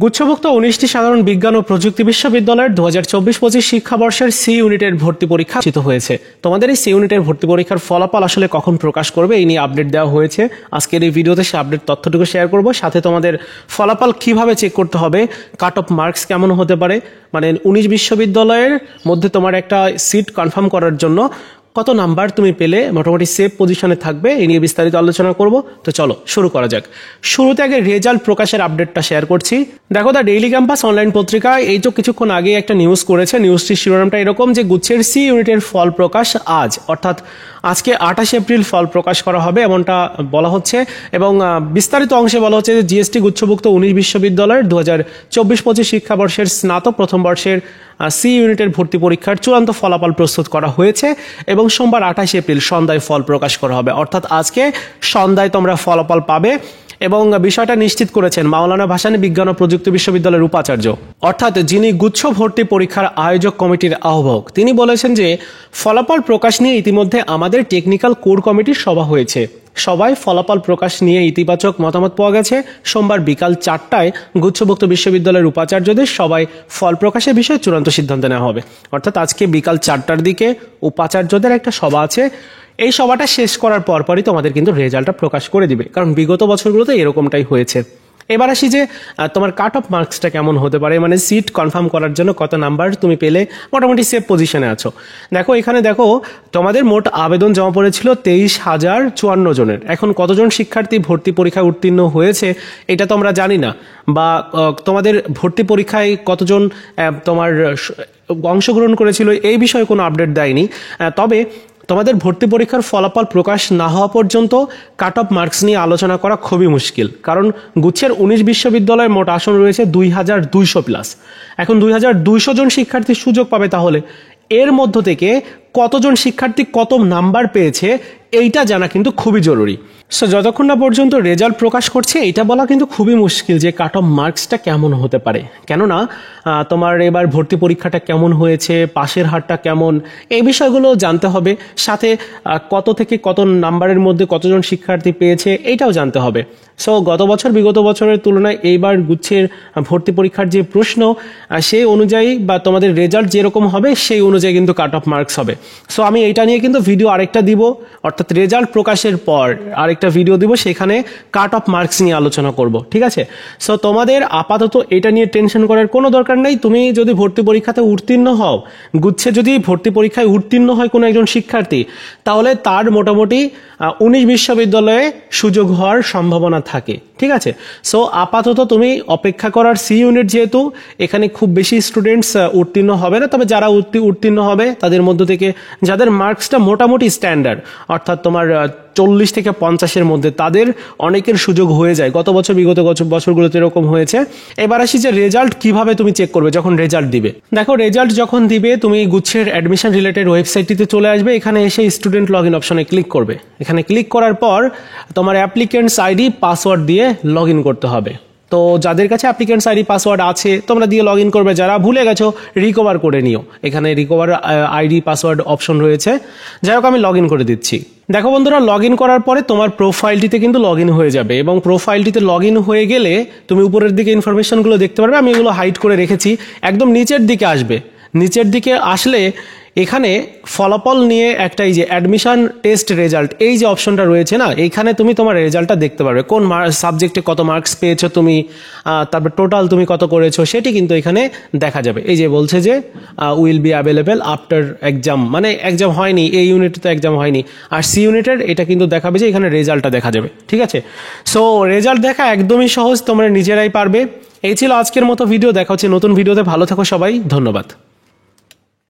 গুচ্ছভুক্ত 19টি সাধারণ বিজ্ঞান ও প্রযুক্তি বিশ্ববিদ্যালয়ের 2024-25 শিক্ষাবর্ষের সি ইউনিটের ভর্তি পরীক্ষা অনুষ্ঠিত হয়েছে। তোমাদের এই সি ইউনিটের ভর্তি পরীক্ষার ফলাফল আসলে কখন প্রকাশ করবে এই নিয়ে আপডেট দেওয়া হয়েছে। আজকের এই ভিডিওতে সে আপডেট তথ্যটুকু শেয়ার করব, সাথে তোমাদের ফলাফল কিভাবে চেক করতে হবে, কাট অফ মার্কস কেমন হতে পারে, মানে 19 বিশ্ববিদ্যালয়ের মধ্যে তোমার একটা সিট কনফার্ম করার জন্য কত নাম্বার তুমি পেলে মোটামুটি সেফ পজিশনে থাকবে, এই নিয়ে বিস্তারিত আলোচনা করব। তো চলো শুরু করা যাক। শুরুতে আগে রেজাল্ট প্রকাশের আপডেটটা শেয়ার করছি। দেখো, দ্য ডেইলি ক্যাম্পাস অনলাইন পত্রিকা এই তো কিছুক্ষণ আগে একটা নিউজ করেছে। নিউজটির শিরোনামটা এরকম যে গুচ্ছের সি ইউনিটের ফল প্রকাশ আজ, অর্থাৎ আজকে 28 এপ্রিল ফল প্রকাশ করা হবে এমনটা বলা হচ্ছে। এবং বিস্তারিত অংশে বলা হচ্ছে যে জিএসটি গুচ্ছভুক্ত 19 বিশ্ববিদ্যালয়ের 2024-25 শিক্ষাবর্ষের স্নাতক প্রথম বর্ষের সি ইউনিটের ভর্তি পরীক্ষার চূড়ান্ত ফলাফল প্রস্তুত করা হয়েছে এবং সোমবার 28 এপ্রিল সন্ধ্যায় ফল প্রকাশ করা হবে। অর্থাৎ আজকে সন্ধ্যায় তোমরা ফলাফল পাবে। এবং বিষয়টা নিশ্চিত করেছেন মাওলানা ভাসানী বিজ্ঞান ও প্রযুক্তি বিশ্ববিদ্যালয়ের উপাচার্য, অর্থাৎ যিনি গুচ্ছ ভর্তি পরীক্ষার আয়োজক কমিটির আহ্বায়ক। তিনি বলেছেন যে ফলাফল প্রকাশ নিয়ে ইতিমধ্যে আমাদের টেকনিক্যাল কোর কমিটির সভা হয়েছে। সবাই ফলাফল প্রকাশ নিয়ে ইতিবাচক মতামত পাওয়া গেছে। সোমবার বিকাল 4টায় গুচ্ছভুক্ত বিশ্ববিদ্যালয়ের উপাচার্যদের সবাই ফল প্রকাশের বিষয়ে চূড়ান্ত সিদ্ধান্ত নেওয়া হবে। অর্থাৎ আজকে বিকাল 4টার দিকে উপাচার্যদের একটা সভা আছে। এই সভাটা শেষ করার পরপরই তোমাদের কিন্তু রেজাল্টটা প্রকাশ করে দিবে, কারণ বিগত বছরগুলোতে এরকমটাই হয়েছে। এবার আসি যে তোমার কাট অফ মার্কসটা কেমন হতে পারে, মানে সিট কনফার্ম করার জন্য কত নাম্বার তুমি পেলে মোটামুটি সেফ পজিশনে আছো। দেখো, এখানে দেখো তোমাদের মোট আবেদন জমা পড়েছিল 23,054 জনের। এখন কতজন শিক্ষার্থী ভর্তি পরীক্ষায় উত্তীর্ণ হয়েছে এটা তো আমরা জানি না, বা তোমাদের ভর্তি পরীক্ষায় কতজন তোমার অংশগ্রহণ করেছিল এই বিষয়ে কোনো আপডেট দেয়নি। তবে তোমাদের ভর্তি পরীক্ষার ফলাফল প্রকাশ না হওয়া পর্যন্ত কাট অফ মার্কস নিয়ে আলোচনা করা খুবই মুশকিল, কারণ গুচ্ছের 19 বিশ্ববিদ্যালয়ের মোট আসন রয়েছে 2200 প্লাস। এখন 2200 জন শিক্ষার্থী সুযোগ পাবে, তাহলে এর মধ্য থেকে কতজন শিক্ষার্থী কত নাম্বার পেয়েছে এইটা জানা কিন্তু খুবই জরুরি। সো যতক্ষণ না পর্যন্ত রেজাল্ট প্রকাশ করছে এটা বলা কিন্তু খুবই মুশকিল যে কাট অফ মার্কসটা কেমন হতে পারে। কেননা তোমার এবার ভর্তি পরীক্ষাটা কেমন হয়েছে, পাশের হারটা কেমন, এই বিষয়গুলো জানতে হবে। সাথে কত থেকে কত নাম্বারের মধ্যে কতজন শিক্ষার্থী পেয়েছে এইটাও জানতে হবে। সো গত বছর বিগত বছরের তুলনায় এইবার গুচ্ছের ভর্তি পরীক্ষার যে প্রশ্ন সেই অনুযায়ী বা তোমাদের রেজাল্ট যেরকম হবে সেই অনুযায়ী কিন্তু কাট অফ মার্কস হবে। সো আমি এইটা নিয়ে কিন্তু ভিডিও আরেকটা দিব, অর্থাৎ রেজাল্ট প্রকাশের পর আরেকটা ভিডিও দিব, সেখানে কাট অফ মার্কস নিয়ে আলোচনা করব, ঠিক আছে? সো তোমাদের আপাতত এটা নিয়ে টেনশন করার কোনো দরকার নেই। তুমি যদি ভর্তি পরীক্ষাতে উত্তীর্ণ হও, গুচ্ছে যদি ভর্তি পরীক্ষায় উত্তীর্ণ হয় কোনো একজন শিক্ষার্থী, তাহলে তার মোটামুটি 19 বিশ্ববিদ্যালয়ে সুযোগ হওয়ার সম্ভাবনা থাকে, ঠিক আছে? সো আপাতত তুমি অপেক্ষা করার। সি ইউনিট যেহেতু এখানে খুব বেশি স্টুডেন্টস উত্তীর্ণ হবে না, তবে যারা উত্তীর্ণ হবে তাদের মধ্য থেকে যাদের মার্কসটা মোটামুটি স্ট্যান্ডার্ড, অর্থাৎ তোমার 40 থেকে 50-এর মধ্যে, তাদের অনেকের সুযোগ হয়ে যায়। গত বছর বিগত বছরগুলোতে এরকম হয়েছে। এবার আসি যে রেজাল্ট কিভাবে তুমি চেক করবে যখন রেজাল্ট দিবে। দেখো, রেজাল্ট যখন দিবে তুমি গুচ্ছের অ্যাডমিশন রিলেটেড ওয়েবসাইটটিতে চলে আসবে। এখানে এসে স্টুডেন্ট লগ ইন অপশনে ক্লিক করবে। এখানে ক্লিক করার পর তোমার অ্যাপ্লিকেন্টস আইডি পাসওয়ার্ড দিয়ে লগ ইন করতে হবে। তো যাদের কাছে অ্যাপ্লিকেন্টস আইডি পাসওয়ার্ড আছে তোমরা দিয়ে লগ ইন করবে। যারা ভুলে গেছো রিকভার করে নিও, এখানে রিকভার আইডি পাসওয়ার্ড অপশন রয়েছে। যাই হোক, আমি লগ ইন করে দিচ্ছি। দেখো বন্ধুরা, লগ ইন করার পরে তোমার প্রোফাইলটিতে কিন্তু লগ ইন হয়ে যাবে, এবং প্রোফাইলটিতে লগ ইন হয়ে গেলে তুমি উপরের দিকে ইনফরমেশনগুলো দেখতে পারবে। আমি এগুলো হাইড করে রেখেছি। একদম নিচের দিকে আসবে। নিচের দিকে আসলে এখানে ফলাফল নিয়ে একটা এই যে অ্যাডমিশন টেস্ট রেজাল্ট এই যে অপশনটা রয়েছে না, এইখানে তুমি তোমার রেজাল্টটা দেখতে পারবে। কোন সাবজেক্টে কত মার্কস পেয়েছো তুমি, তারপর টোটাল তুমি কত করেছো সেটি কিন্তু এখানে দেখা যাবে। এই যে বলছে যে will be available after exam, মানে এক্সাম হয়নি, এই ইউনিটে তো এক্সাম হয়নি। আর সি ইউনিটের এটা কিন্তু দেখাবে যে এখানে রেজাল্টটা দেখা যাবে, ঠিক আছে? সো রেজাল্ট দেখা একদমই সহজ, তোমরা নিজেরাই পারবে। এই ছিল আজকের মতো ভিডিও। দেখা হচ্ছে নতুন ভিডিওতে। ভালো থাকো সবাই, ধন্যবাদ।